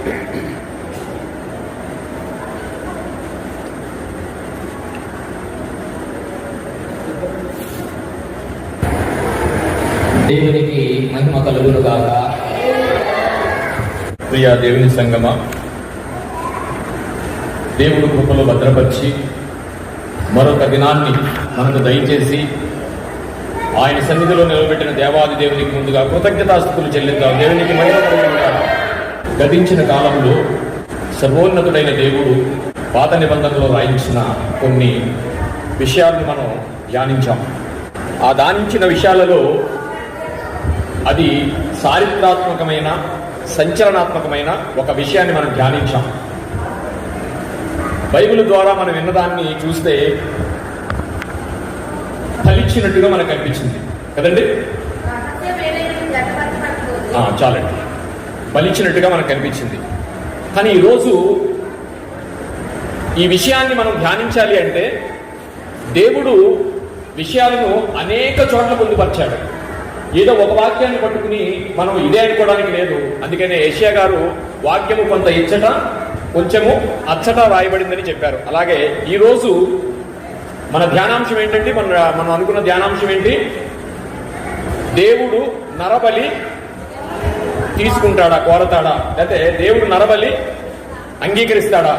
దేవునికి మహిమ కలుగును గాక. ప్రియ దేవుని సంగమా, దేవుడు కృపలో భద్రపరిచి మరొక దినాన్ని మనకు దయచేసి ఆయన సన్నిధిలో నిలబెట్టిన దేవాది దేవునికి ముందుగా కృతజ్ఞతాస్తుతులు చెల్లిద్దాం. దేవునికి మహిమ కలుగును గాక. గతించిన కాలంలో సర్వోన్నతుడైన దేవుడు పాత నిబంధనలో రాయించిన కొన్ని విషయాలను మనం ధ్యానించాం. ఆ ధ్యానించిన విషయాలలో అది చారిత్రాత్మకమైన సంచలనాత్మకమైన ఒక విషయాన్ని మనం ధ్యానించాం. బైబిల్ ద్వారా మనం విన్నదాన్ని చూస్తే ఫలించినట్టుగా మనకు అనిపించింది కదండి. చాలండి, ఫలించినట్టుగా మనకు కనిపించింది. కానీ ఈరోజు ఈ విషయాన్ని మనం ధ్యానించాలి అంటే దేవుడు విషయాలను అనేక చోట్ల పొందుపరిచాడు. ఏదో ఒక వాక్యాన్ని పట్టుకుని మనం ఇదే అనుకోవడానికి లేదు. అందుకనే ఏషియా గారు వాక్యము కొంత ఇచ్చట కొంచెము అచ్చట రాయబడిందని చెప్పారు. అలాగే ఈరోజు మన ధ్యానాంశం ఏంటంటే మనం అనుకున్న ధ్యానాంశం ఏంటి? దేవుడు నరబలి తీసుకుంటాడా, కోరతాడా, లేకపోతే దేవుడు నరబలి అంగీకరిస్తాడా,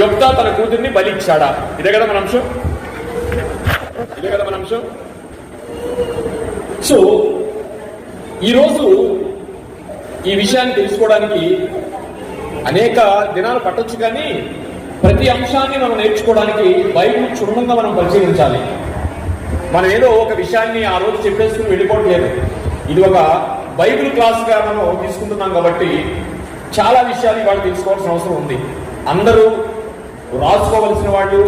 యొప్తా తన కూతుర్ని బలి ఇచ్చాడా? ఇదే కదా మన అంశం. సో ఈరోజు ఈ విషయాన్ని తెలుసుకోవడానికి అనేక దినాలు పట్టొచ్చు, కానీ ప్రతి అంశాన్ని మనం నేర్చుకోవడానికి బైబిల్ క్షుణ్ణంగా మనం పరిశీలించాలి. మనం ఏదో ఒక విషయాన్ని ఆ రోజు చెప్పేసుకుని వెళ్ళిపోవట్లేదు. ఇది ఒక బైబిల్ క్లాస్గా మనం తీసుకుంటున్నాం కాబట్టి చాలా విషయాలు ఇవాళ తెలుసుకోవాల్సిన అవసరం ఉంది. అందరూ రాసుకోవలసిన వాళ్ళు,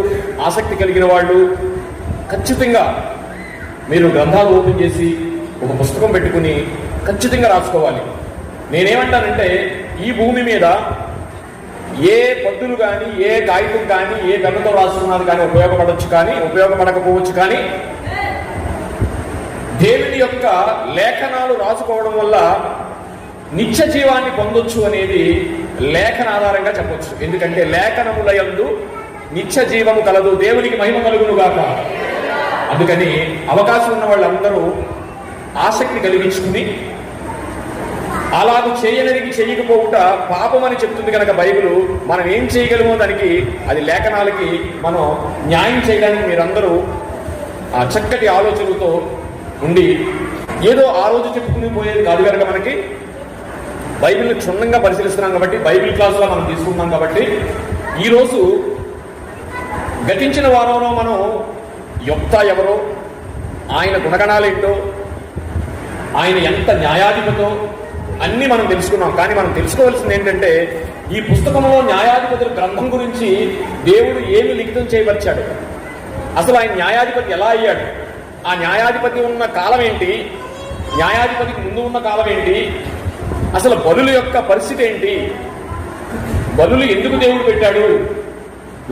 ఆసక్తి కలిగిన వాళ్ళు ఖచ్చితంగా మీరు గ్రంథాలు ఓపెన్ చేసి ఒక పుస్తకం పెట్టుకుని ఖచ్చితంగా రాసుకోవాలి. నేనేమంటానంటే ఈ భూమి మీద ఏ పద్దులు కానీ, ఏ కాగితం కానీ, ఏ పెన్నుతో రాసుకున్నది కానీ ఉపయోగపడవచ్చు, కానీ ఉపయోగపడకపోవచ్చు, కానీ దేవుని యొక్క లేఖనాలు రాసుకోవడం వల్ల నిత్య జీవాన్ని పొందొచ్చు అనేది లేఖన ఆధారంగా చెప్పొచ్చు. ఎందుకంటే లేఖనముల యందు నిత్య జీవము కలదు, దేవునికి మహిమ కలుగును గాక. అందుకని అవకాశం ఉన్న వాళ్ళందరూ ఆసక్తి కలిగించుకుని అలాగూ చేయడానికి చేయకపోవుట పాపం అని చెప్తుంది కనుక బైబిల్ మనం ఏం చేయగలమో దానికి, అది లేఖనాలకి మనం న్యాయం చేయడానికి మీరందరూ ఆ చక్కటి ఆలోచనలతో ఉండి ఏదో ఆ రోజు చెప్పుకుని పోయేది కాదు కనుక మనకి బైబిల్ని క్షుణ్ణంగా పరిశీలిస్తున్నాం కాబట్టి, బైబిల్ క్లాసులో మనం తీసుకున్నాం కాబట్టి ఈరోజు గతించిన వారంలో మనం యొప్తా ఎవరో, ఆయన గుణగణాలేంటో, ఆయన ఎంత న్యాయాధిపతో అన్నీ మనం తెలుసుకున్నాం. కానీ మనం తెలుసుకోవాల్సింది ఏంటంటే ఈ పుస్తకంలో న్యాయాధిపతుల గ్రంథం గురించి దేవుడు ఏమి లిఖితం చేయవచ్చాడు, అసలు ఆయన న్యాయాధిపతి ఎలా అయ్యాడు, ఆ న్యాయాధిపతి ఉన్న కాలం ఏంటి, న్యాయాధిపతికి ముందు ఉన్న కాలం ఏంటి, అసలు బలుల యొక్క పరిస్థితి ఏంటి, బలులు ఎందుకు దేవుడు పెట్టాడు,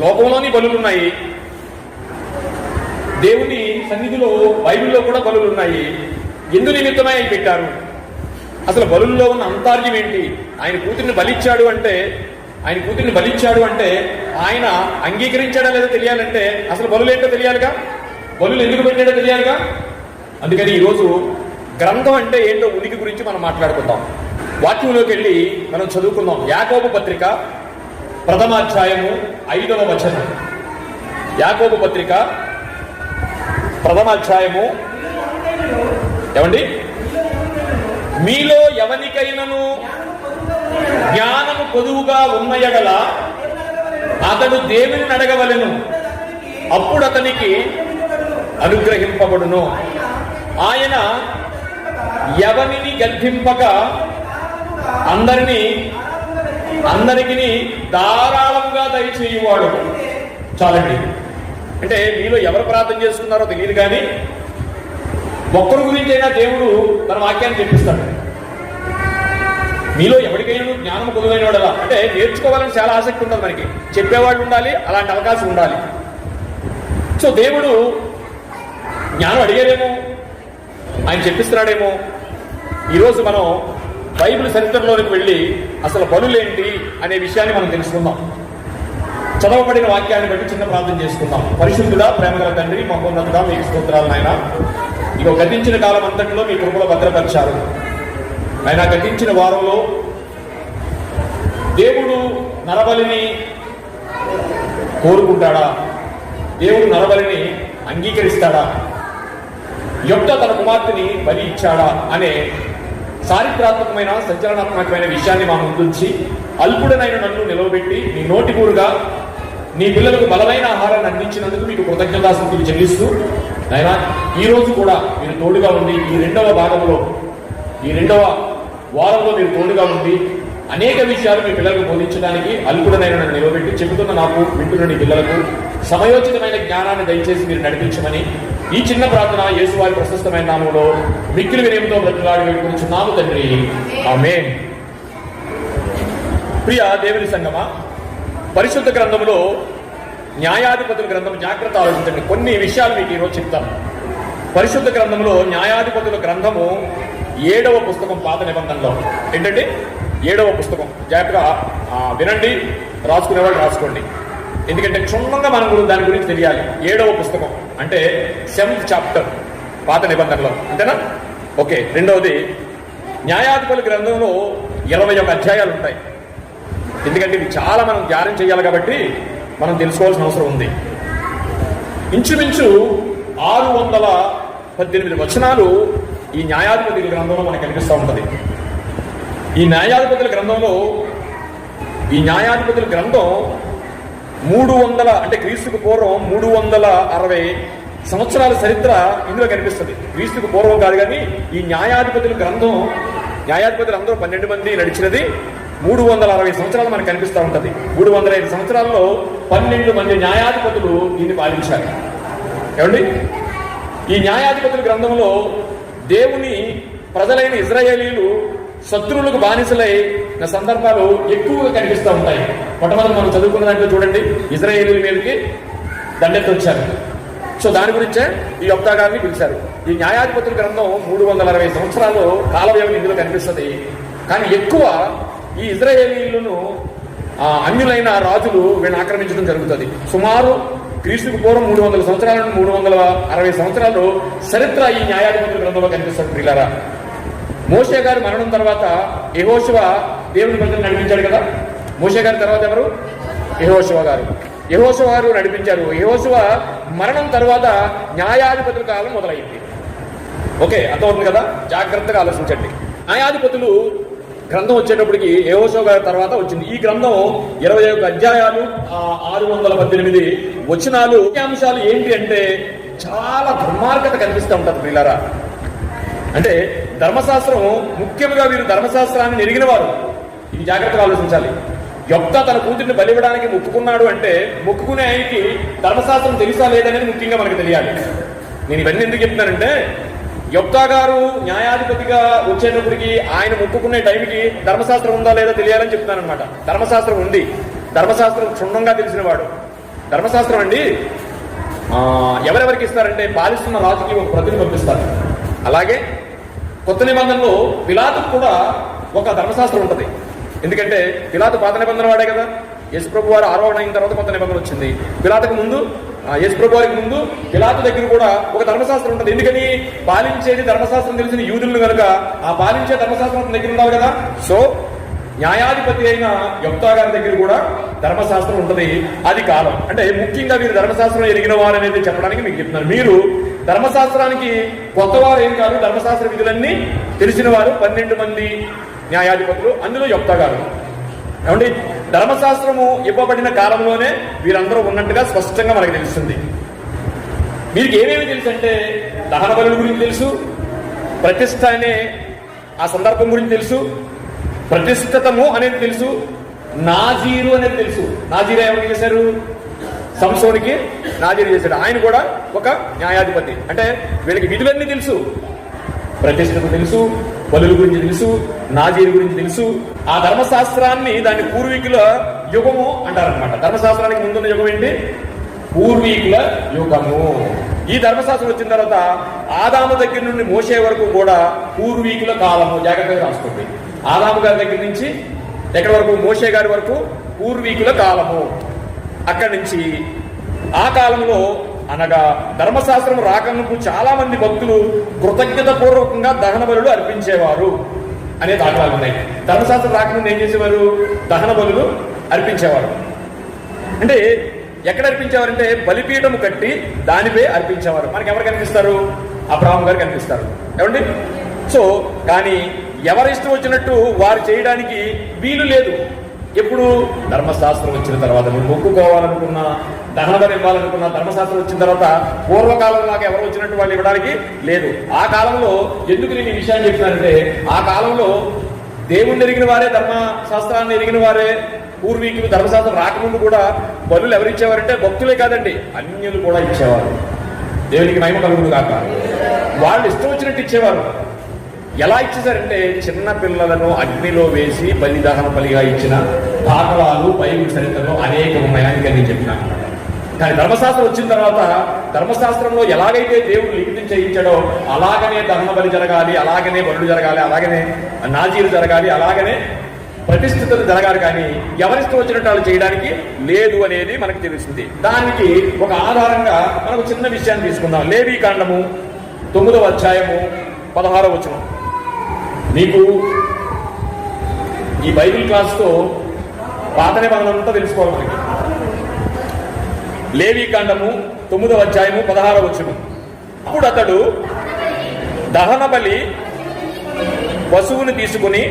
లోకంలోని బలులున్నాయి, దేవుని సన్నిధిలో బైబిల్లో కూడా బలులు ఉన్నాయి, ఎందు నిమిత్తమై ఆయన పెట్టారు, అసలు బలుల్లో ఉన్న అంతర్యం ఏంటి, ఆయన కూతురిని బలిచ్చాడు అంటే ఆయన అంగీకరించాడా లేదో తెలియాలంటే అసలు బలులు ఏంటో తెలియాలిగా, బలులు ఎందుకు పెట్టాడో తెలియాలిగా. అందుకని ఈరోజు గ్రంథం అంటే ఏంటో ఉనికి గురించి మనం మాట్లాడుకుందాం. వాక్యంలోకి వెళ్ళి మనం చదువుకుందాం. యాకోబు పత్రిక 1వ అధ్యాయము 5వ వచనం. యాకోబు పత్రిక 1వ అధ్యాయము, ఏమండి, మీలో ఎవనికైనను జ్ఞానము కొదువుగా ఉన్న యెడల అతడు దేవుని అడగవలెను, అప్పుడు అతనికి అనుగ్రహింపబడును. ఆయన ఎవనిని గద్దింపక అందరికీ ధారాళంగా దయచేయువాడు. చాలండి. అంటే మీలో ఎవరు ప్రార్థన చేస్తున్నారో తెలియదు, కానీ ఒక్కరి గురించి అయినా దేవుడు తన వాక్యాన్ని చెప్పిస్తాడు. మీలో ఎవరికైనా జ్ఞానం కొలువైన వాడలా, అంటే నేర్చుకోవాలని చాలా ఆసక్తి ఉంటుంది మనకి, చెప్పేవాళ్ళు ఉండాలి, అలాంటి అవకాశం ఉండాలి. సో దేవుడు జ్ఞానం అడిగారేమో, ఆయన చెప్పిస్తున్నాడేమో. ఈరోజు మనం బైబిల్ చరిత్రలోనికి వెళ్ళి అసలు బలులేంటి అనే విషయాన్ని మనం తెలుసుకుందాం. చదవబడిన వాక్యాన్ని బట్టి చిన్న ప్రార్థన చేసుకుందాం. పరిశుద్ధుడా, ప్రేమగల తండ్రి, మహోన్నతుడా, మీకు స్తోత్రాలు నాయన. ఇక గతించిన కాలం అంతటిలో మీ కృపలో భద్రపరిచారు ఆయన. గతించిన వారంలో దేవుడు నరబలిని కోరుకుంటాడా? దేవుడు నరబలిని అంగీకరిస్తాడా? యొక్త తన కుమార్తెని బలి ఇచ్చాడా అనే చారిత్రాత్మకమైన సంచలనాత్మకమైన విషయాన్ని మా ముందుంచి అల్పుడనైన నన్ను నిలవబెట్టి నీ నోటి కూరుగా నీ పిల్లలకు బలమైన ఆహారాన్ని అందించినందుకు మీకు కృతజ్ఞతాస్తుతులు చెల్లిస్తూ నాయనా, ఈ రోజు కూడా మీరు తోడుగా ఉండి ఈ రెండవ వారంలో మీరు తోడుగా ఉండి అనేక విషయాలు మీ పిల్లలకు బోధించడానికి అల్పుడనైన నన్ను నిలవబెట్టి చెబుతున్న నాకు, వింటున్న నీ పిల్లలకు సమయోచితమైన జ్ఞానాన్ని దయచేసి మీరు నడిపించమని ఈ చిన్న ప్రార్థన యేసువారి ప్రశస్తమైన నామంలో మిక్కిలి వినయంతో బ్రతిలాడి వేడుకొనుచున్నాము తండ్రి, ఆమేన్. ప్రియ దేవుని సంగమా, పరిశుద్ధ గ్రంథంలో న్యాయాధిపతుల గ్రంథం జాగ్రత్త ఆలోచించండి. కొన్ని విషయాలు మీకు ఈరోజు చెప్తాను. పరిశుద్ధ గ్రంథంలో న్యాయాధిపతుల గ్రంథము 7వ పుస్తకం, పాత నిబంధనలో. ఏంటంటే 7వ పుస్తకం. జాగ్రత్తగా వినండి, రాసుకునేవాళ్ళు రాసుకోండి. ఎందుకంటే క్షుణ్ణంగా మనం కూడా దాని గురించి తెలియాలి. 7వ పుస్తకం అంటే 7th చాప్టర్ పాత నిబంధనలో, అంతేనా? ఓకే. రెండవది, న్యాయాధిపతుల గ్రంథంలో 21 అధ్యాయాలు ఉంటాయి. ఎందుకంటే ఇది చాలా మనం ధ్యానం చేయాలి కాబట్టి మనం తెలుసుకోవాల్సిన అవసరం ఉంది. ఇంచుమించు 618 వచనాలు ఈ న్యాయాధిపతుల గ్రంథంలో మనకు కనిపిస్తూ ఉంటుంది. ఈ న్యాయాధిపతుల గ్రంథం 300 అంటే క్రీస్తుకు పూర్వం 360 సంవత్సరాల చరిత్ర ఇందులో కనిపిస్తుంది. క్రీస్తుకు పూర్వం కాదు కానీ ఈ న్యాయాధిపతుల గ్రంథం, న్యాయాధిపతులు అందరూ 12 మంది నడిచినది 360 సంవత్సరాలు మనకు కనిపిస్తూ ఉంటుంది. 305 సంవత్సరాల్లో 12 మంది న్యాయాధిపతులు దీన్ని పాలించారు. ఏమండి, ఈ న్యాయాధిపతుల గ్రంథంలో దేవుని ప్రజలైన ఇజ్రాయేలీలు శత్రువులకు బానిసలైన సందర్భాలు ఎక్కువగా కనిపిస్తూ ఉంటాయి. మొట్టమొదటి మనం చదువుకున్న దాంట్లో చూడండి, ఇజ్రాయేలీల మీదకి దండెత్తి వచ్చారు. సో దాని గురించే ఈ యొప్తా గారిని పిలిచారు. ఈ న్యాయాధిపతుల గ్రంథం 360 సంవత్సరాలు కాల వ్యవధి ఇందులో కనిపిస్తుంది. కానీ ఎక్కువ ఈ ఇజ్రాయేలీలను అన్యులైన రాజులు వీళ్ళని ఆక్రమించడం జరుగుతుంది. సుమారు క్రీస్తుకు పూర్వం 300 సంవత్సరాల నుండి 360 సంవత్సరాలు చరిత్ర ఈ న్యాయాధిపతుల గ్రంథంలో కనిపిస్తుంది. ప్రియులారా, మోషే గారి మరణం తర్వాత యెహోషువ దేవుని ప్రజలను నడిపించాడు కదా. మోషే గారి తర్వాత ఎవరు? యెహోషువ గారు నడిపించారు. యెహోషువ మరణం తర్వాత న్యాయాధిపతుల కాలం మొదలైంది. ఓకే, అర్థమవుతుంది కదా? జాగ్రత్తగా ఆలోచించండి. న్యాయాధిపతులు గ్రంథం వచ్చేటప్పటికి యెహోషువ గారి తర్వాత వచ్చింది. ఈ గ్రంథం 21 అధ్యాయాలు, 618 వచనాలు. అంశాలు ఏంటి అంటే చాలా దుర్మార్గత కనిపిస్తూ ఉంటుంది ప్రియులారా. అంటే ధర్మశాస్త్రం, ముఖ్యంగా వీరు ధర్మశాస్త్రాన్ని నెరిగిన వారు. ఇది జాగ్రత్తగా ఆలోచించాలి. యొప్తా తన కూతురిని బలివ్వడానికి మొక్కుకున్నాడు అంటే మొక్కుకునే ఆయనకి ధర్మశాస్త్రం తెలుసా లేదనేది ముఖ్యంగా మనకు తెలియాలి. నేను ఇవన్నీ ఎందుకు చెప్తున్నానంటే, యొప్తా గారు న్యాయాధిపతిగా వచ్చేటప్పటికి ఆయన మొక్కుకునే టైంకి ధర్మశాస్త్రం ఉందా లేదా తెలియాలని చెప్తాను అనమాట. ధర్మశాస్త్రం ఉంది. ధర్మశాస్త్రం క్షుణ్ణంగా తెలిసినవాడు. ధర్మశాస్త్రం అండి ఎవరెవరికి ఇస్తారంటే పాలిస్తున్న రాజుకి ఒక ప్రతిని పంపిస్తారు. అలాగే కొత్త నిబంధనలో పిలాతుకు కూడా ఒక ధర్మశాస్త్రం ఉంటుంది. ఎందుకంటే పిలాతు పాత నిబంధన వాడే కదా. యేసు ప్రభు వారు ఆరోహణ అయిన తర్వాత కొత్త నిబంధన వచ్చింది. పిలాతుకు ముందు, యేసు ప్రభు వారికి ముందు పిలాతు దగ్గర కూడా ఒక ధర్మశాస్త్రం ఉంటుంది. ఎందుకని? పాలించేది ధర్మశాస్త్రం తెలిసిన యూదులను కనుక ఆ పాలించే ధర్మశాస్త్రం దగ్గర ఉండాలి కదా. సో న్యాయాధిపతి అయిన యొప్తా గారి దగ్గర కూడా ధర్మశాస్త్రం ఉంటుంది. అది కాలం అంటే ముఖ్యంగా వీరు ధర్మశాస్త్రం ఎరిగిన వారు అనేది చెప్పడానికి మీకు చెప్తున్నారు. మీరు ధర్మశాస్త్రానికి కొత్తవారు ఏం కాదు. ధర్మశాస్త్ర విధులన్నీ తెలిసిన వారు 12 మంది న్యాయాధిపతులు, అందులో యొప్తా గారు. ఏమండి, ధర్మశాస్త్రము ఇవ్వబడిన కాలంలోనే వీరందరూ ఉన్నట్టుగా స్పష్టంగా మనకు తెలుస్తుంది. మీకు ఏమేమి తెలుసు అంటే, దహన బలుల గురించి తెలుసు, ప్రతిష్ఠ అనే ఆ సందర్భం గురించి తెలుసు, ప్రతిష్ఠితము అనేది తెలుసు, నాజీరు అనేది తెలుసు. నాజీరు ఎవరు చేశారు? సంసోనికి నాజీరు చేశాడు. ఆయన కూడా ఒక న్యాయాధిపతి. అంటే వీళ్ళకి విధులన్నీ తెలుసు. ప్రతిష్ఠత తెలుసు, బలుల గురించి తెలుసు, నాజీరు గురించి తెలుసు. ఆ ధర్మశాస్త్రాన్ని దాని పూర్వీకుల యుగము అంటారనమాట. ధర్మశాస్త్రానికి ముందున్న యుగం ఏంటి? పూర్వీకుల యుగము. ఈ ధర్మశాస్త్రం వచ్చిన తర్వాత ఆదాము దగ్గర నుండి మోసే వరకు కూడా పూర్వీకుల కాలము, జాగ్రత్తగా రాసుకోండి. ఆదాము గారి దగ్గర నుంచి ఎక్కడి వరకు? మోసే గారి వరకు పూర్వీకుల కాలము. అక్కడి నుంచి ఆ కాలంలో అనగా ధర్మశాస్త్రం రాకముందు చాలా మంది భక్తులు కృతజ్ఞత పూర్వకంగా దహన బలులు అర్పించేవారు అనే దాఖలాలు ఉన్నాయి. ధర్మశాస్త్రం రాకముందు ఏం చేసేవారు? దహన బలులు అర్పించేవారు. అంటే ఎక్కడ అర్పించేవారంటే బలిపీఠము కట్టి దానిపై అర్పించేవారు. మనకి ఎవరు కనిపిస్తారు? అబ్రాహాం గారు కనిపిస్తారు. ఏమండి? సో కానీ ఎవరి ఇష్టం వచ్చినట్టు వారు చేయడానికి వీలు లేదు. ఎప్పుడు? ధర్మశాస్త్రం వచ్చిన తర్వాత. నువ్వు మొక్కుకోవాలనుకున్నా, దహన బలి ఇవ్వాలనుకున్నా, ధర్మశాస్త్రం వచ్చిన తర్వాత పూర్వకాలంలాగా ఎవరు వచ్చినట్టు వాళ్ళు ఇవ్వడానికి లేదు. ఆ కాలంలో ఎందుకు నేను ఈ విషయాన్ని చెప్తున్నానంటే, ఆ కాలంలో దేవుణ్ణి ఎరిగిన వారే, ధర్మశాస్త్రాన్ని ఎరిగిన వారే, పూర్వీకులు ధర్మశాస్త్రం రాకముందు కూడా బలులు ఎవరు ఇచ్చేవారంటే భక్తులే కాదండి, అన్యులు కూడా ఇచ్చేవారు. దేవునికి మహిమ కలుగును గాక. వాళ్ళు ఇష్టం వచ్చినట్టు ఇచ్చేవారు. ఎలా ఇచ్చేసారంటే చిన్న పిల్లలను అగ్నిలో వేసి బలిదహన బలిగా ఇచ్చిన దాఖలాలు బైబిల్ చరిత్రలో అనేక ఉన్నాయని నేను చెప్పినాను. కానీ ధర్మశాస్త్రం వచ్చిన తర్వాత ధర్మశాస్త్రంలో ఎలాగైతే దేవుడు లిఖితం చేయించాడో అలాగనే దహన బలి జరగాలి, అలాగనే బలులు జరగాలి, అలాగనే నాజీలు జరగాలి, అలాగనే ప్రతిష్ఠితులు జరగాలి. కానీ ఎవరిష్టం వచ్చినట్టు వాళ్ళు చేయడానికి లేదు అనేది మనకు తెలుస్తుంది. దానికి ఒక ఆధారంగా మనకు చిన్న విషయాన్ని తీసుకుందాం. లేవీకాండము 9వ అధ్యాయము 16వ వచనం. మీకు ఈ బైబిల్ క్లాస్తో పాత నిబంధనంతా తెలుసుకోవాలి మనకి. లేవీకాండము 9వ అధ్యాయము 16వ వచనం. అప్పుడు అతడు దహన బలి పశువును తీసుకుని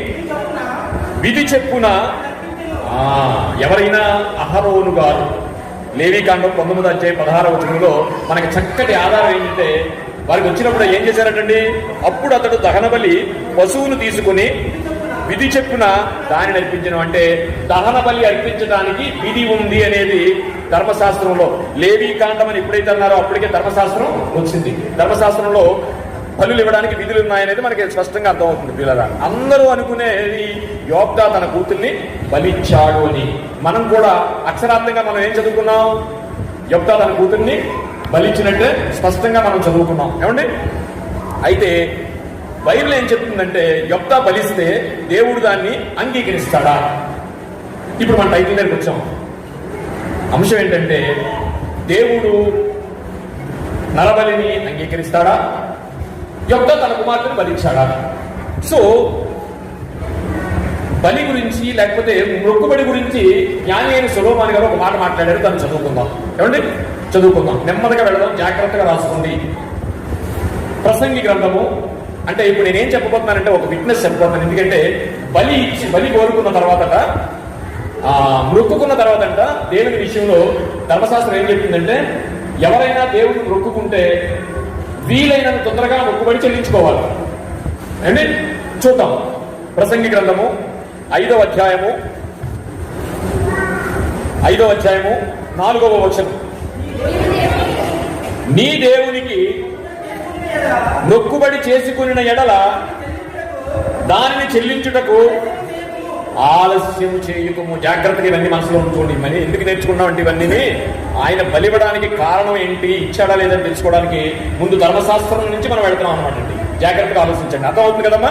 విధి చెప్పున ఎవరైనా అహరోను గారు, లేవీకాండం 19వ అధ్యాయం 16వ వచనంలో మనకి చక్కటి ఆధారం ఏంటంటే, వారికి వచ్చినప్పుడు ఏం చేశారటండి? అప్పుడు అతడు దహన బలి పశువును తీసుకుని విధి చెప్పున దానిని అర్పించను. అంటే దహన బలి అర్పించడానికి విధి ఉంది అనేది ధర్మశాస్త్రంలో. లేవీకాండం అని ఎప్పుడైతే అన్నారో అప్పటికే ధర్మశాస్త్రం వచ్చింది. ధర్మశాస్త్రంలో బలులు ఇవ్వడానికి విధులు ఉన్నాయనేది మనకి స్పష్టంగా అర్థమవుతుంది. పిల్లల అందరూ అనుకునేది యోగ్దా తన కూతుర్ని బలిచ్చాడు అని. మనం కూడా అక్షరార్థంగా మనం ఏం చదువుకున్నాం? యోగ్దా తన కూతుర్ని బలిచ్చినట్టే స్పష్టంగా మనం చదువుకున్నాం. ఏమండి? అయితే బైబిల్ ఏం చెప్తుందంటే, యోగ్దా బలిస్తే దేవుడు దాన్ని అంగీకరిస్తాడా? ఇప్పుడు మన టైటిల్ దగ్గరికి వచ్చాం. అంశం ఏంటంటే, దేవుడు నరబలిని అంగీకరిస్తాడా? యోగ్దా తన కుమార్తెను బలిచ్చాడా? సో బలి గురించి లేకపోతే మొక్కుబడి గురించి జ్ఞాని అయిన సొలొమోను గారు ఒక మాట మాట్లాడారు. దాన్ని చదువుకుందాం. ఏమండి? చదువుకుందాం. నెమ్మదిగా వెళదాం, జాగ్రత్తగా రాసుకోండి. ప్రసంగి గ్రంథము అంటే ఇప్పుడు నేనేం చెప్పబోతున్నానంటే ఒక విట్నెస్ చెప్పబోతున్నాను. ఎందుకంటే బలి కోరుకున్న తర్వాతట, మొక్కుకున్న తర్వాతంట దేవుని విషయంలో ధర్మశాస్త్రం ఏం చెప్పిందంటే, ఎవరైనా దేవుడిని మొక్కుకుంటే వీలైనంత తొందరగా మొక్కుబడి చెల్లించుకోవాలి. అండి చూద్దాం. ప్రసంగి గ్రంథము 5వ అధ్యాయము 4వ వచనం. నీ దేవునికి మొక్కుబడి చేసుకున్న ఎడల దానిని చెల్లించుటకు ఆలస్యం చేయకము. జాగ్రత్తగా ఇవన్నీ మనసులో ఉంచుకోండి. మరి ఎందుకు నేర్చుకున్నామంటే ఇవన్నీ ఆయన బలివ్వడానికి కారణం ఏంటి, ఇచ్చాడా లేదని తెలుసుకోవడానికి ముందు ధర్మశాస్త్రం నుంచి మనం వెళ్తున్నాం అనమాట అండి. జాగ్రత్తగా ఆలోచించండి. అర్థమవుతుంది కదమ్మా?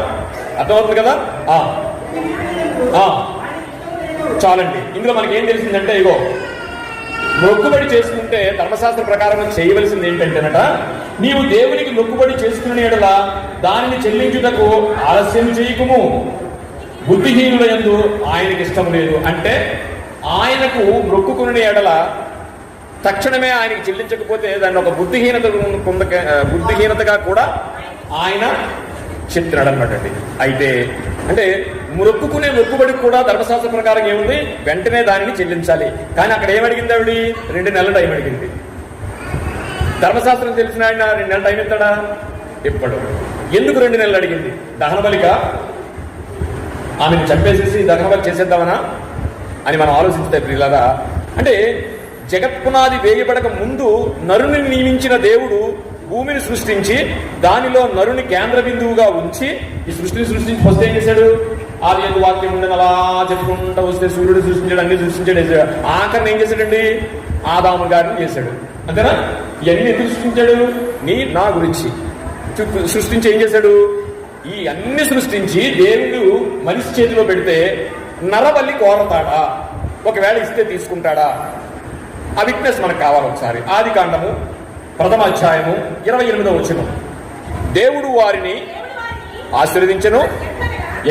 అర్థమవుతుంది కదా? చాలండి. ఇందులో మనకి ఏం తెలిసిందంటే, ఇగో మొక్కుబడి చేసుకుంటే ధర్మశాస్త్ర ప్రకారం చేయవలసింది ఏంటంటేనట, నీవు దేవునికి మొక్కుబడి చేసుకునే ఎడల దానిని చెల్లించుటకు ఆలస్యం చేయకుము, బుద్ధిహీనుల యందు ఆయనకి ఇష్టం లేదు. అంటే ఆయనకు మొక్కుకునే ఎడల తక్షణమే ఆయనకి చెల్లించకపోతే దాన్ని ఒక బుద్ధిహీనతగా కూడా ఆయన చెప్తున్నాడు అనమాట అండి. అయితే అంటే మొక్కుకునే మొక్కుబడి కూడా ధర్మశాస్త్ర ప్రకారం ఏముంది? వెంటనే దానిని చెల్లించాలి. కానీ అక్కడ ఏమడిగింది ఆవిడ? 2 నెలల టైం అడిగింది. ధర్మశాస్త్రం తెలిసిన ఆయన 2 నెలల టైం ఇస్తాడా? ఎప్పుడు? ఎందుకు 2 నెలలు అడిగింది? దహన బలిగా ఆమెను చంపేసేసి దహన బలి చేసేద్దామనా అని మనం ఆలోచిస్తే ప్రియులారా, అంటే జగత్పునాది వేయబడక ముందు నరుని నియమించిన దేవుడు భూమిని సృష్టించి దానిలో నరుని కేంద్ర బిందువుగా ఉంచి ఈ సృష్టిని సృష్టించి ఫస్ట్ ఏం చేశాడు? ఆ ఆది ఎందు వాక్యం ఉండని అలా చెప్పుకుంటూ వస్తే సూర్యుడు సృష్టించాడు, అన్ని సృష్టించాడు. ఆఖరిని ఏం చేశాడండి? ఆదాము గారిని చేశాడు. అంతేనా? ఇవన్నీ ఎందుకు సృష్టించాడు? నా గురించి సృష్టించి ఏం చేశాడు? ఈ అన్ని సృష్టించి దేవుడు మనిషి చేతిలో పెడితే నరబలి కోరతాడా? ఒకవేళ ఇస్తే తీసుకుంటాడా? ఆ విట్నెస్ మనకు కావాలి. ఒకసారి ఆది కాండము 1వ అధ్యాయము 28వ వచనం. దేవుడు వారిని ఆశీర్వదించెను,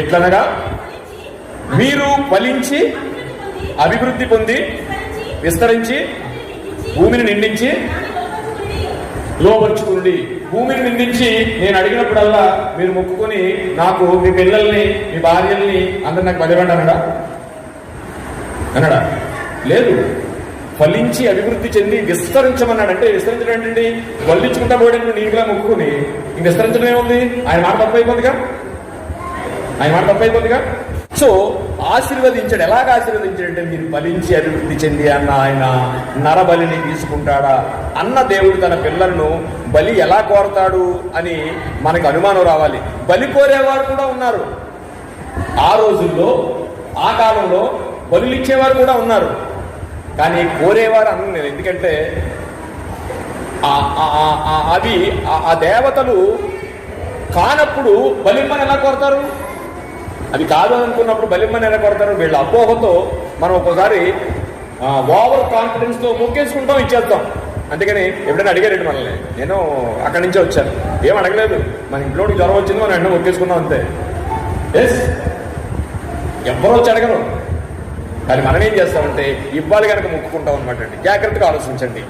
ఎట్లనగా మీరు ఫలించి అభివృద్ధి పొంది విస్తరించి భూమిని నిండించి లోపరుచుకుని. భూమిని నిందించి నేను అడిగినప్పుడల్లా మీరు మొక్కుకొని నాకు మీ పిల్లల్ని, మీ భార్యల్ని అందరు నాకు బలివ్వండి అన్నాడా? లేదు. ఫలించి అభివృద్ధి చెంది విస్తరించమన్నాడు. అంటే విస్తరించడం ఏంటండి? వల్లించుకుంటా పోయాడు నీకులా మొక్కుని. ఇంక విస్తరించడం ఏముంది? ఆయన మాట తప్పైపోతుందిగా. సో ఆశీర్వదించాడు. ఎలాగ ఆశీర్వదించాడంటే మీరు ఫలించి అభివృద్ధి చెంది అన్న ఆయన నరబలిని తీసుకుంటాడా? అన్న దేవుడు తన పిల్లలను బలి ఎలా కోరతాడు అని మనకు అనుమానం రావాలి. బలి కోరేవారు కూడా ఉన్నారు. ఆ రోజుల్లో, ఆ కాలంలో బలులు ఇచ్చేవారు కూడా ఉన్నారు. కానీ కోరేవారు అన్నారు. ఎందుకంటే అవి ఆ దేవతలు కానప్పుడు బలిమ్మని ఎలా కోరతారు? అది కాదు అనుకున్నప్పుడు బలిమ్మని ఎలా కొడతారు? వీళ్ళ అపోహతో మనం ఒక్కోసారి ఓవర్ కాన్ఫిడెన్స్ తో మొక్కేసుకుంటాం, ఇచ్చేస్తాం. అందుకని ఎప్పుడైనా అడిగారండి మనల్ని, నేను అక్కడి నుంచే వచ్చాను, ఏం అడగలేదు, మన ఇంట్లోకి జ్వరం వచ్చింది మనం వెంటనే మొక్కేసుకున్నాం అంతే. ఎస్, ఎవరో వచ్చి అడగరు. కానీ మనం ఏం చేస్తామంటే ఇవ్వాలి కనుక మొక్కుకుంటాం అనమాట అండి. జాగ్రత్తగా ఆలోచించండి.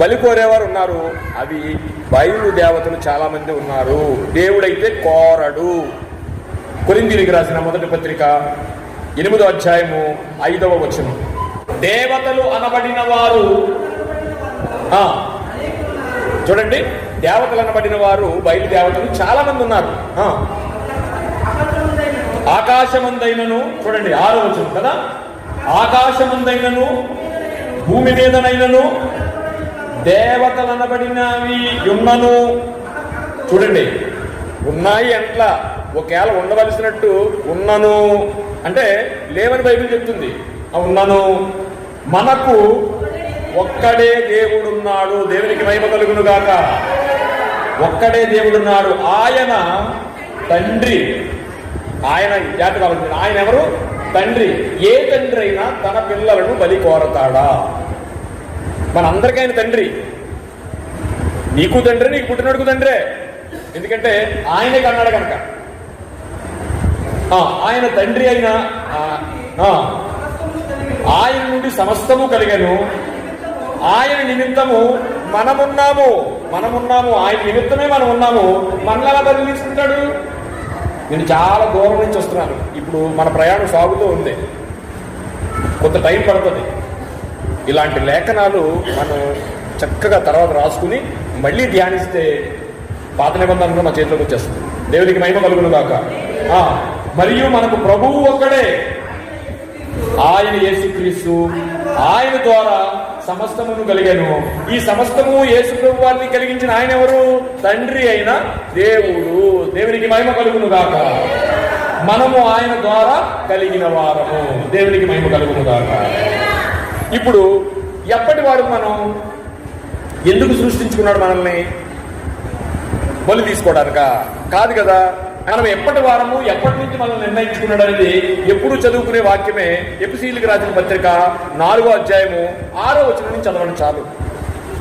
బలి కోరేవారు ఉన్నారు, అవి బయలు దేవతలు చాలా మంది ఉన్నారు. దేవుడైతే కోరడు. కొరింథీయులకు రాసిన మొదటి పత్రిక 8వ అధ్యాయము 5వ వచనం. దేవతలు అనబడిన వారు, చూడండి, దేవతలు అనబడిన వారు బయలు దేవతలు చాలా మంది ఉన్నారు. ఆకాశమందైనను, చూడండి 6వ వచనం కదా, ఆకాశమందైనను భూమి మీదనైనను దేవతలు అనబడినవి ఉన్నను. చూడండి, ఉన్నాయి అంట్లా, ఒకవేళ ఉండవలసినట్టు ఉన్నను అంటే లేవని బైబిల్ చెప్తుంది. ఉన్నను. మనకు ఒక్కడే దేవుడున్నాడు. దేవునికి మహిమ కలుగును గాక. ఒక్కడే దేవుడున్నాడు. ఆయన తండ్రి. ఆయన జాతి కావాలి. ఆయన ఎవరు? తండ్రి. ఏ తండ్రి అయినా తన పిల్లలను బలి కోరతాడా? మనందరికీ ఆయన తండ్రి. నీకు తండ్రి, నీకు పుట్టినోడుకు తండ్రే. ఎందుకంటే ఆయనే కన్నాడు కనుక. ఆయన తండ్రి అయినా ఆయన నుండి సమస్తము కలిగను. ఆయన నిమిత్తము మనమున్నాము. ఆయన నిమిత్తమే మనం ఉన్నాము. మనల్ని ఎలా బలి తీసుకుంటాడు? నేను చాలా దూరం నుంచి వస్తున్నాను. ఇప్పుడు మన ప్రయాణం సాగుతూ ఉంది, కొంత టైం పడుతుంది. ఇలాంటి లేఖనాలు మనం చక్కగా తర్వాత రాసుకుని మళ్ళీ ధ్యానిస్తే పాత నిబంధనలు మా చేతిలోకి వచ్చేస్తుంది. దేవునికి మహిమ కలుగును గాక. మరియు మనకు ప్రభువు ఒక్కడే, ఆయన యేసుక్రీస్తు. ఆయన ద్వారా సమస్తమును కలిగాను. ఈ సమస్తము యేసు ప్రభు వారిని కలిగించిన ఆయన ఎవరు? తండ్రి అయిన దేవుడు. దేవునికి మహిమ కలుగును గాక. మనము ఆయన ద్వారా కలిగిన వారము. దేవునికి మహిమ కలుగును గాక. ఇప్పుడు ఎప్పటి వారు మనం? ఎందుకు సృష్టించుకున్నాడు మనల్ని? బలి తీసుకోవడానిక? కాదు కదా. మనం ఎప్పటి వారము, ఎప్పటి నుంచి మనం నిర్ణయించుకున్నాడు అనేది ఎప్పుడు చదువుకునే వాక్యమే. ఎఫెసీయులకు రాసిన పత్రిక 4వ అధ్యాయము 6వ వచనం నుంచి చదవండి చాలు.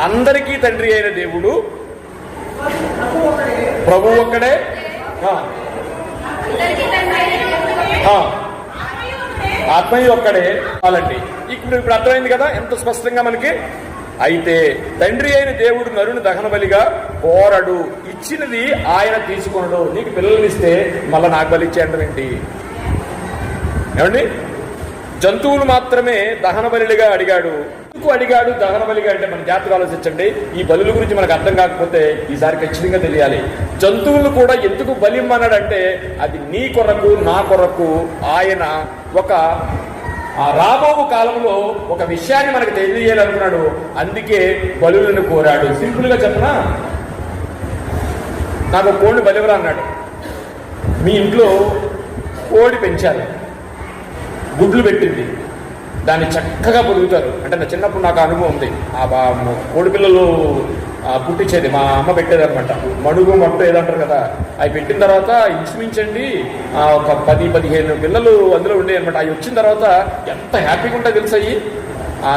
అందరికీ తండ్రి అయిన దేవుడు ప్రభువు ఒక్కడే, ఆత్మయ్య ఒక్కడే కావాలండి. ఇప్పుడు అర్థమైంది కదా ఎంత స్పష్టంగా మనకి. అయితే తండ్రి అయిన దేవుడు నరుని దహన బలిగా కోరడు. ఇచ్చినది ఆయన తీసుకొనడు. నీకు పిల్లల్ని ఇస్తే మళ్ళా నాకు బలి ఇచ్చేయడం ఏంటి? ఏమండి? జంతువులు మాత్రమే దహన బలిగా అడిగాడు. ఎందుకు అడిగాడు దహన బలిగా అంటే మన జాగ్రత్తగా ఆలోచించండి. ఈ బలుల గురించి మనకు అర్థం కాకపోతే ఈసారి ఖచ్చితంగా తెలియాలి. జంతువులు కూడా ఎందుకు బలి ఇమ్మన్నాడంటే అది నీ కొరకు, నా కొరకు ఆయన ఒక రాబో కాలంలో ఒక విషయాన్ని మనకు తెలియజేయాలనుకున్నాడు. అందుకే బలులను కోరాడు. సింపుల్ గా చెప్పనా, నాకు కోడిని బలివరా అన్నాడు. మీ ఇంట్లో కోడి పెంచారు, గుడ్లు పెట్టింది, దాన్ని చక్కగా పొదుగుతారు. అంటే నా చిన్నప్పుడు నాకు అనుభవం ఉంది. కోడి పిల్లలు పుట్టించేది మా అమ్మ పెట్టేది అనమాట. మడుగు మట్టు ఏదంటారు కదా, అవి పెట్టిన తర్వాత ఇంచుమించండి ఒక 10-15 పిల్లలు అందులో ఉండేవి అనమాట. అవి వచ్చిన తర్వాత ఎంత హ్యాపీగా ఉంటుందో తెలుసాయి.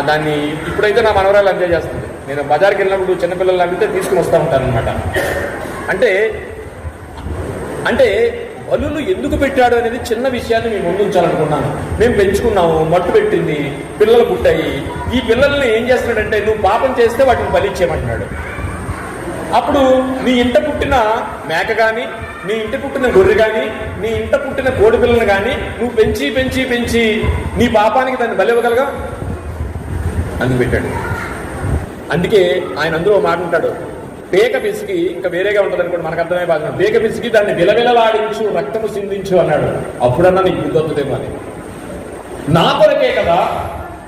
దాన్ని ఇప్పుడైతే నా మనవరాలు ఎంజాయ్ చేస్తుంది. నేను బజార్కి వెళ్ళినప్పుడు చిన్నపిల్లలు అడిగితే తీసుకుని వస్తూ ఉంటాను అనమాట. అంటే బలులు ఎందుకు పెట్టాడు అనేది చిన్న విషయాన్ని మేము ముందు ఉంచాలనుకున్నాను. మేము పెంచుకున్నాము, మట్టు పెట్టింది, పిల్లలు పుట్టాయి. ఈ పిల్లల్ని ఏం చేస్తున్నాడంటే, నువ్వు పాపం చేస్తే వాటిని బలిచ్చేయమంటున్నాడు. అప్పుడు నీ ఇంట పుట్టిన మేక కానీ, నీ ఇంట పుట్టిన గొర్రె కానీ, నీ ఇంట పుట్టిన కోడి పిల్లలను కానీ నువ్వు పెంచి పెంచి పెంచి నీ పాపానికి దాన్ని బలివ్వగలగా? అందుకు పెట్టాడు. అందుకే ఆయన అందులో మాట ఉంటాడు, పేక పిసికి, ఇంకా వేరేగా ఉంటుంది అనుకోండి, మనకు అర్థమై బాగా, పేక పిసికి దాన్ని విలవిలలాడించు, రక్తము సిందించు అన్నాడు. అప్పుడన్నా నీకు బుద్ధి వస్తుందేమో అని. నా కొరకే కదా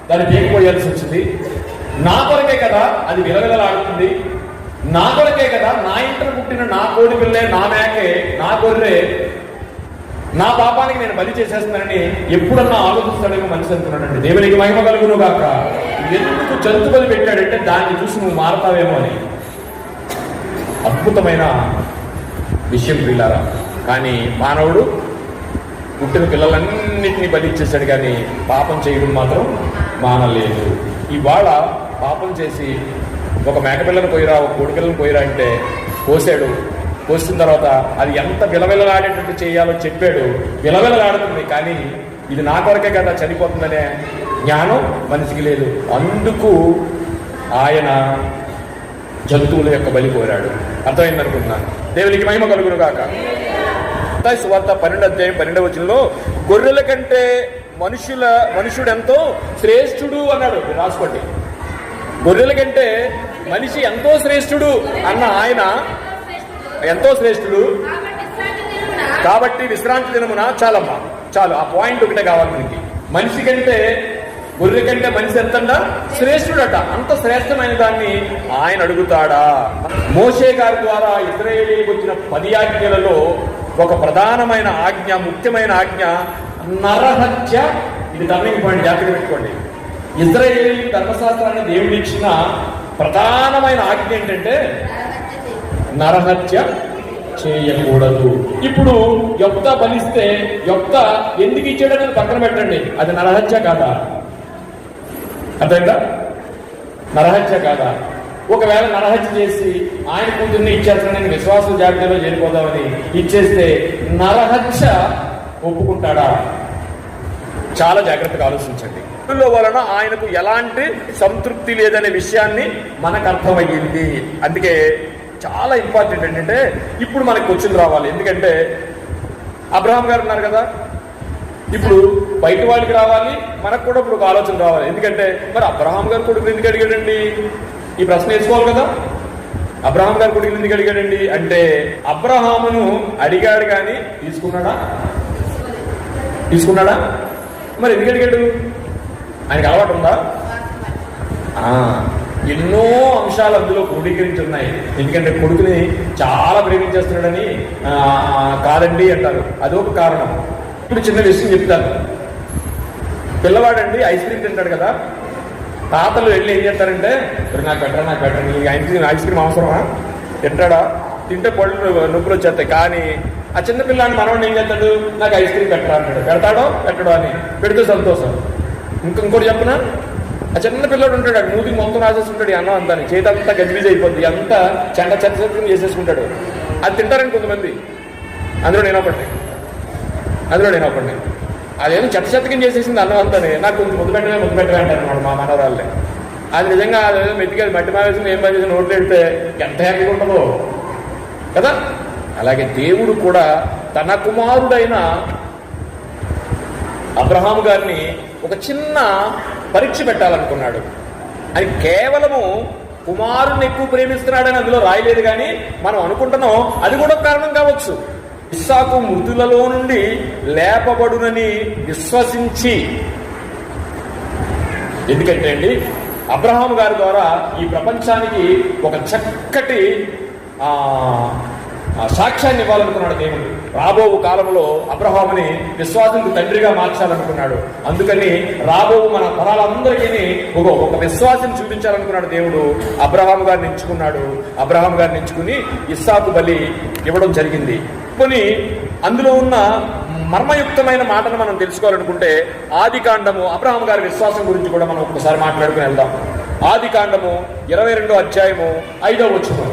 దాన్ని పేక పోయాల్సి వచ్చింది, నా కొరకే కదా అది విలవిలలాడుతుంది, నా కొరకే కదా నా ఇంట్లో పుట్టిన నా కోడి పిల్లే, నా మేకే, నా గొర్రె నా పాపానికి నేను బలి చేసేస్తున్నానని ఎప్పుడన్నా ఆలోచిస్తాడేమో మనిషి అనుకున్నాడండి. దేవునికి మహిమ కలుగును గాక. ఎందుకు జంతు బలి పెట్టాడంటే దాన్ని చూసి నువ్వు మారతావేమో అని. అద్భుతమైన విషయం ప్రియులారా. కానీ మానవుడు పుట్టిన పిల్లలన్నింటినీ బలిచ్చేశాడు, కానీ పాపం చేయడం మాత్రం మానలేదు. ఇవాళ పాపం చేసి ఒక మేకపిల్లను పోయిరా, ఒక కోడి పిల్లను పోయిరా అంటే కోసాడు. కోసిన తర్వాత అది ఎంత విలవిలలాడేటట్టు చేయాలో చెప్పాడు. విలవిలలాడుతుంది, కానీ ఇది నా కొరకే కదా చనిపోతుందనే జ్ఞానం మనిషికి లేదు. అందుకు ఆయన జంతువుల యొక్క బలి కోరాడు. అర్థమైందనుకుంటున్నాను. దేవునికి మహిమ కలుగును గాక. మత్తయి సువార్త 12:12 గొర్రెల కంటే మనుషుడెంతో శ్రేష్ఠుడు అన్నాడు. రాసుకోండి. గొర్రెల కంటే మనిషి ఎంతో శ్రేష్ఠుడు అన్న ఆయన ఎంతో శ్రేష్ఠుడు కాబట్టి విశ్రాంతి దినమున చాలమ్మా, చాలు. ఆ పాయింట్ ఒకటే కావాలి మనకి. మనిషి కంటే గొర్రె కంటే మనిషి ఎంతంట శ్రేష్ఠుడట. అంత శ్రేష్టమైన దాన్ని ఆయన అడుగుతాడా? మోషే గారి ద్వారా ఇశ్రాయేలీయులకు వచ్చిన 10 ఆజ్ఞలలో ఒక ప్రధానమైన ఆజ్ఞ, ముఖ్యమైన ఆజ్ఞ నరహత్య. ఇది టర్నింగ్ పాయింట్, జాగ్రత్త పెట్టుకోండి. ఇశ్రాయేలీ ధర్మశాస్త్రాన్ని దేవుడు ఇచ్చిన ప్రధానమైన ఆజ్ఞ ఏంటంటే నరహత్య చేయకూడదు. ఇప్పుడు యొప్త బలిస్తే యొప్త ఎందుకు ఇచ్చాడని పక్కన పెట్టండి, అది నరహత్య కాదా? అర్థంగా? నరహత్య కాదా? ఒకవేళ నరహత్య చేసి ఆయన కూతుర్ని ఇచ్చేస్తానని విశ్వాసం జాబితాలో చేరిపోదామని ఇచ్చేస్తే నరహత్య ఒప్పుకుంటాడా? చాలా జాగ్రత్తగా ఆలోచించండి. వలన ఆయనకు ఎలాంటి సంతృప్తి లేదనే విషయాన్ని మనకు అర్థమయ్యింది. అందుకే చాలా ఇంపార్టెంట్ ఏంటంటే ఇప్పుడు మనకు క్వశ్చన్ రావాలి. ఎందుకంటే అబ్రహాం గారు ఉన్నారు కదా, ఇప్పుడు బయట వాళ్ళకి రావాలి, మనకు కూడా ఇప్పుడు ఒక ఆలోచన రావాలి. ఎందుకంటే మరి అబ్రహాం గారు కొడుకు ఎందుకు అడిగాడండి? ఈ ప్రశ్న వేసుకోవాలి కదా. అబ్రహాం గారు కొడుకు ఎందుకు అడిగాడండి అంటే, అబ్రహామును అడిగాడు కానీ తీసుకున్నాడా? మరి ఎందుకు అడిగాడు? ఆయనకి అలవాటు ఉందా? ఎన్నో అంశాలు అందులో క్రోడీకరించి ఉన్నాయి. ఎందుకంటే కొడుకుని చాలా ప్రేమించేస్తున్నాడని కాదండి అంటారు, అదొక కారణం. ఇప్పుడు చిన్న విషయం చెప్తాను. పిల్లవాడండి ఐస్ క్రీమ్ తింటాడు కదా, తాతలు వెళ్ళి ఏం చేస్తారంటే, నాకు పెట్టరా నీ ఐస్ క్రీమ్ అవసరమా? తింటాడా? తింటే పళ్ళు నొప్పులు వచ్చేస్తాయి. కానీ ఆ చిన్న పిల్లాన్ని మనవాడిని ఏం చేస్తాడు, నాకు ఐస్ క్రీమ్ పెట్టరా అంటాడు. పెట్టడో అని పెడితే సంతోషం. ఇంకోటి చెప్పనా, ఆ చిన్న పిల్లడు ఉంటాడు, మూతికి మొత్తం రాసేసుకుంటాడు అన్నం అంతా, చేతి అంతా గజిబిజి అయిపోద్ది, అంతా చెత్త చేసేసుకుంటాడు. అది తింటారని కొంతమంది, అందులో నేను ఒకటి అదేమో చెత్తకి చేసేసింది అన్నం అంతానే. నాకు కొంచెం ముద్దు పెట్టమే అంటారు అనమాట మా మనవరాళ్ళే. అది నిజంగా అదేదో మెత్తిగా మట్టి మావేసి ఏం పని చేసి నోట్లు పెడితే ఎంత హ్యాపీగా ఉంటుందో కదా. అలాగే దేవుడు కూడా తన కుమారుడైన అబ్రహాం గారిని ఒక చిన్న పరీక్ష పెట్టాలనుకున్నాడు. అది కేవలము కుమారుణ్ణి ఎక్కువ ప్రేమిస్తున్నాడని అందులో రాయలేదు, కానీ మనం అనుకుంటున్నాం అది కూడా కారణం కావచ్చు. ఇస్సాకు మృతులలో నుండి లేపబడునని విశ్వసించి, ఎందుకంటే అండి అబ్రహాం గారి ద్వారా ఈ ప్రపంచానికి ఒక చక్కటి ఆ సాక్ష్యాన్ని ఇవ్వాలనుకున్నాడు దేవుడు. రాబో కాలంలో అబ్రహాముని విశ్వాసంకు తండ్రిగా మార్చాలనుకున్నాడు. అందుకని రాబో మన తరాలందరికీ ఒక విశ్వాసం చూపించాలనుకున్నాడు దేవుడు. అబ్రహాము గారిని ఎంచుకున్నాడు. అబ్రహాం గారిని ఎంచుకుని ఇస్సాకు బలి ఇవ్వడం జరిగింది. కొన్ని అందులో ఉన్న మర్మయుక్తమైన మాటను మనం తెలుసుకోవాలనుకుంటే ఆది కాండము, అబ్రహాం గారి విశ్వాసం గురించి కూడా మనం ఒకసారి మాట్లాడుకుని వెళ్దాం. ఆది కాండము 22వ అధ్యాయము 5వ వచనం.